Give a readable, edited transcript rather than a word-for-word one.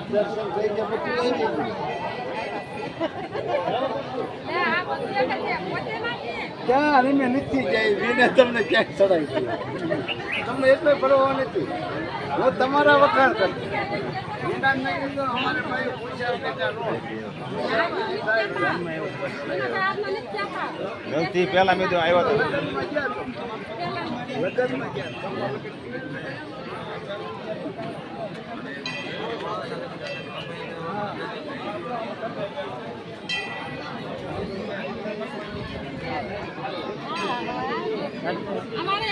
દર્શન થઈ ગયા પછી ક્યાં અને મેં નથી જાય વિને તમને ક્યાંક ચડાવી તમને એટલે ફરવા નથી હું તમારા વખાણ કરું અમારે ભાઈ પૂછ્યા પહેલા મેં આવ્યો હતો અમારે